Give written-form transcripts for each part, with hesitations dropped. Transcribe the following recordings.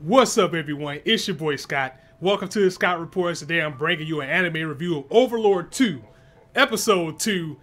What's up, everyone? It's your boy Scott. Welcome to the Scott Reports. Today I'm bringing you an anime review of Overlord 2, Episode 2.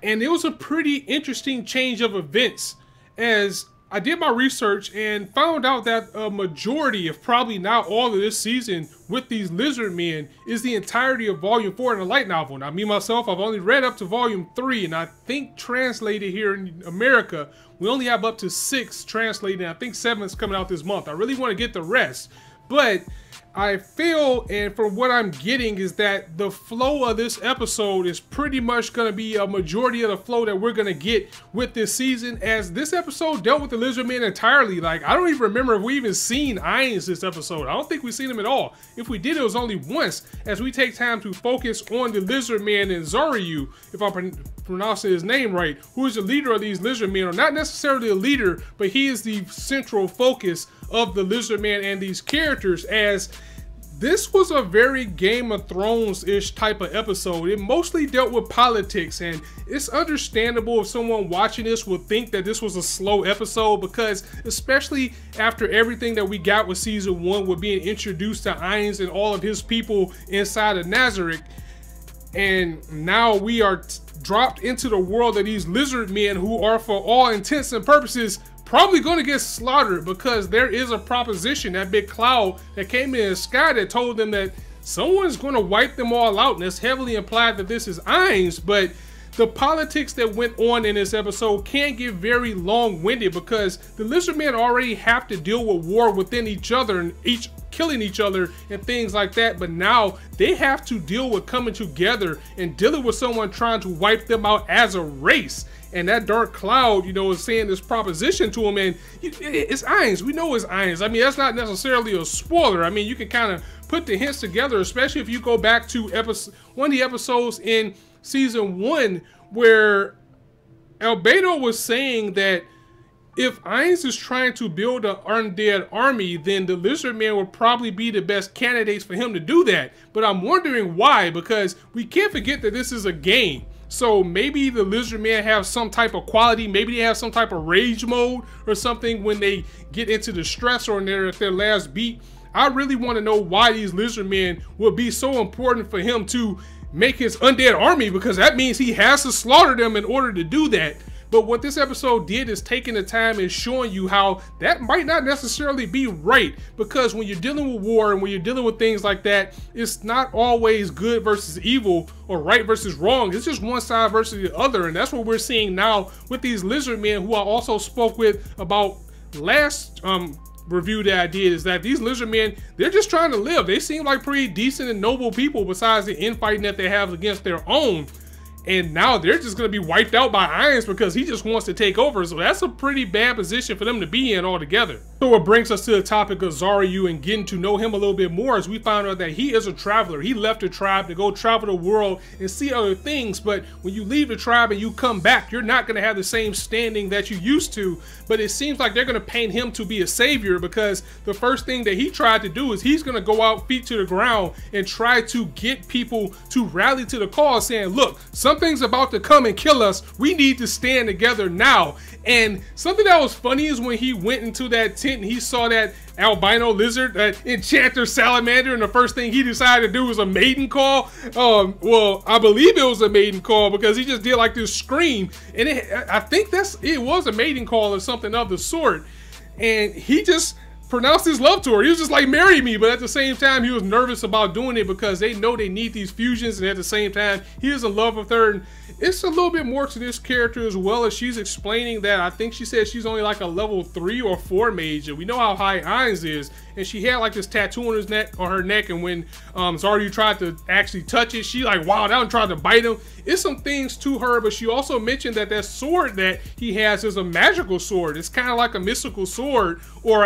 And it was a pretty interesting change of events, as I did my research and found out that a majority, if probably not all of this season with these lizard men, is the entirety of Volume 4 in the light novel. Now, me myself, I've only read up to Volume 3, and I think translated here in America, we only have up to 6 translated, and I think 7 is coming out this month. I really want to get the rest, but I feel, and from what I'm getting, is that the flow of this episode is pretty much going to be a majority of the flow that we're going to get with this season, as this episode dealt with the lizard men entirely. Like, I don't even remember if we even seen Ainz this episode. I don't think we've seen him at all. If we did, it was only once, as we take time to focus on the lizard man and Zaryu, if I'm pronouncing his name right, who is the leader of these lizard men, or not necessarily a leader, but he is the central focus of the lizard man and these characters, as this was a very Game of Thrones-ish type of episode. It mostly dealt with politics, and it's understandable if someone watching this would think that this was a slow episode, because especially after everything that we got with Season 1 with being introduced to Ainz and all of his people inside of Nazarick, and now we are dropped into the world of these lizard men who are, for all intents and purposes, probably going to get slaughtered, because there is a proposition, that big cloud that came in the sky, that told them that someone's going to wipe them all out, and it's heavily implied that this is Ainz. But the politics that went on in this episode can get very long-winded, because the lizard men already have to deal with war within each other and killing each other and things like that, but now they have to deal with coming together and dealing with someone trying to wipe them out as a race. And that dark cloud, you know, is saying this proposition to him, and it's Ainz. We know it's Ainz. I mean, that's not necessarily a spoiler. I mean, you can kind of put the hints together, especially if you go back to one of the episodes in Season 1, where Albedo was saying that if Ainz is trying to build an undead army, then the lizard men would probably be the best candidates for him to do that. But I'm wondering why, because we can't forget that this is a game. So maybe the lizard men have some type of quality, maybe they have some type of rage mode or something when they get into the stress or they're at their last beat. I really want to know why these lizard men would be so important for him to make his undead army, because that means he has to slaughter them in order to do that. But what this episode did is taking the time and showing you how that might not necessarily be right, because when you're dealing with war and when you're dealing with things like that, it's not always good versus evil or right versus wrong. It's just one side versus the other, and that's what we're seeing now with these lizard men, who I also spoke with about last review that I did, is that these lizard men, they're just trying to live. They seem like pretty decent and noble people, besides the infighting that they have against their own. And now they're just going to be wiped out by Ainz because he just wants to take over. So that's a pretty bad position for them to be in altogether. So it brings us to the topic of Zaryu and getting to know him a little bit more, as we found out that he is a traveler. He left the tribe to go travel the world and see other things. But when you leave the tribe and you come back, you're not going to have the same standing that you used to. But it seems like they're going to paint him to be a savior, because the first thing that he tried to do is he's going to go out feet to the ground and try to get people to rally to the cause, saying, look, something's about to come and kill us. We need to stand together now. And something that was funny is when he went into that tent and he saw that albino lizard, that enchanter salamander, and the first thing he decided to do was a maiden call. Well, I believe it was a maiden call, because he just did like this scream, and I think it was a maiden call or something of the sort. And he just pronounced his love to her. He was just like, marry me. But at the same time, he was nervous about doing it, because they know they need these fusions, and at the same time, he is in love with her. And it's a little bit more to this character, as well as she's explaining that I think she said she's only like a level 3 or 4 mage, and we know how high Ainz is. And she had like this tattoo on her neck, and when Zaryu tried to actually touch it, she like wowed out and tried to bite him. It's some things to her, but she also mentioned that that sword that he has is a magical sword. It's kind of like a mystical sword, or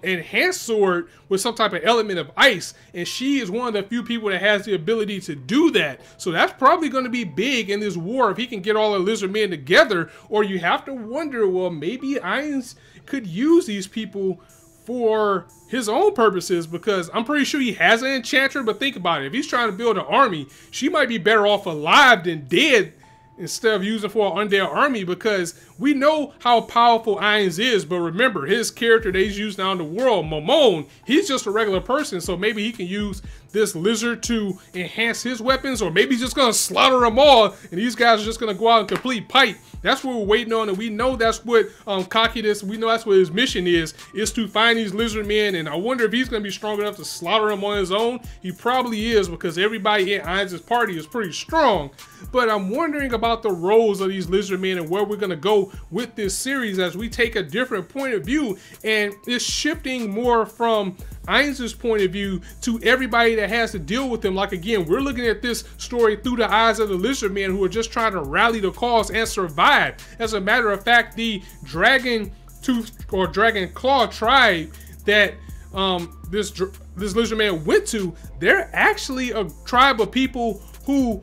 enhanced sword with some type of element of ice, and she is one of the few people that has the ability to do that. So that's probably going to be big in this war, if he can get all the lizard men together. Or you have to wonder, well, maybe Ainz could use these people for his own purposes, because I'm pretty sure he has an enchanter. But think about it, if he's trying to build an army, she might be better off alive than dead instead of using for an undead army, because we know how powerful Irons is. But remember, his character that he's used now in the world, Mamone, he's just a regular person. So maybe he can use this lizard to enhance his weapons, or maybe he's just gonna slaughter them all and these guys are just gonna go out and complete Plight. That's what we're waiting on, and we know that's what Cocky, we know that's what his mission is to find these lizard men. And I wonder if he's gonna be strong enough to slaughter them on his own. He probably is, because everybody in Irons' party is pretty strong. But I'm wondering about the roles of these lizard men and where we're gonna go with this series as we take a different point of view, and it's shifting more from Irons' point of view to everybody that has to deal with him. Like, again, we're looking at this story through the eyes of the lizard men who are just trying to rally the cause and survive. As a matter of fact, the Dragon Tooth or Dragon Claw tribe that this lizard man went to, they're actually a tribe of people who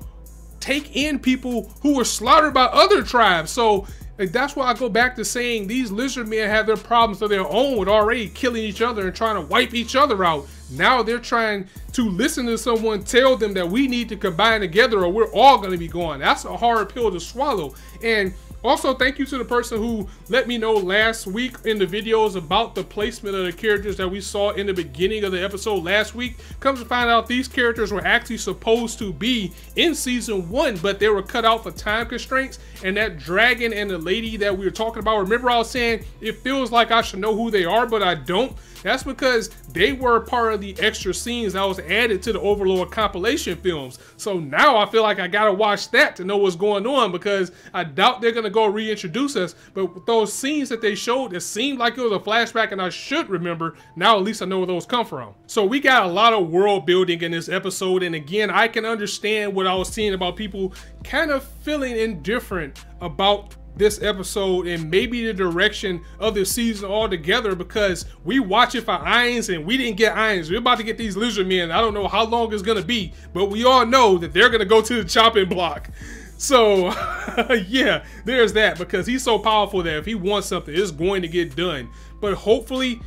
take in people who were slaughtered by other tribes. So that's why I go back to saying these lizard men have their problems of their own with already killing each other and trying to wipe each other out. Now they're trying to listen to someone tell them that we need to combine together or we're all going to be gone. That's a hard pill to swallow. And also, thank you to the person who let me know last week in the videos about the placement of the characters that we saw in the beginning of the episode last week. Comes to find out these characters were actually supposed to be in season 1, but they were cut out for time constraints. And that dragon and the lady that we were talking about, remember I was saying it feels like I should know who they are, but I don't. That's because they were part of the extra scenes that was added to the Overlord compilation films. So now I feel like I gotta watch that to know what's going on, because I doubt they're gonna go reintroduce us. But with those scenes that they showed, it seemed like it was a flashback, and I should remember. Now at least I know where those come from. So we got a lot of world building in this episode, and again, I can understand what I was seeing about people kind of feeling indifferent about this episode and maybe the direction of the season altogether, because we watch it for Irons and we didn't get Irons. We're about to get these lizard men. I don't know how long it's gonna be, but we all know that they're gonna go to the chopping block. So yeah, there's that, because he's so powerful that if he wants something, it's going to get done. But hopefully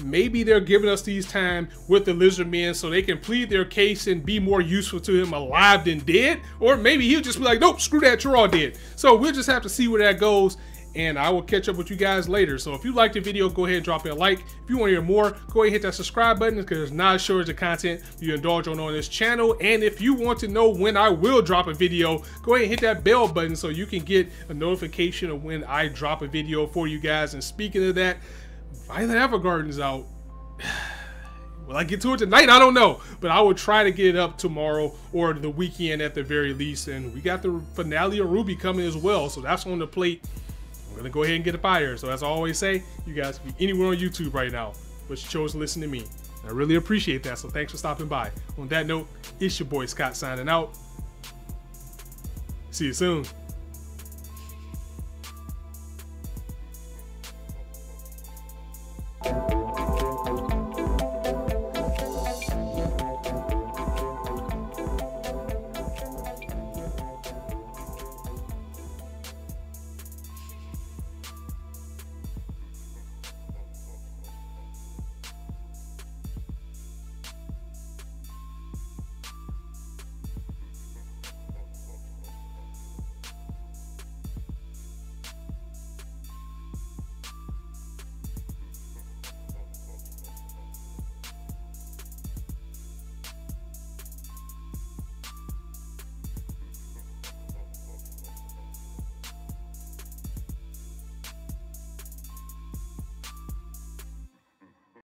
maybe they're giving us these time with the lizard men so they can plead their case and be more useful to him alive than dead. Or maybe he'll just be like, nope, screw that, you're all dead. So we'll just have to see where that goes, and I will catch up with you guys later. So if you liked the video, go ahead and drop it a like. If you want to hear more, go ahead and hit that subscribe button, because there's not shortage of content you indulge on this channel. And if you want to know when I will drop a video, go ahead and hit that bell button so you can get a notification of when I drop a video for you guys. And speaking of that, Violet Evergarden's out. Will I get to it tonight? I don't know, but I will try to get it up tomorrow or the weekend at the very least. And we got the finale of Ruby coming as well, so that's on the plate. I'm gonna go ahead and get a fire. So as I always say, you guys can be anywhere on YouTube right now, but you chose to listen to me. I really appreciate that, so thanks for stopping by. On that note, it's your boy Scott signing out. See you soon.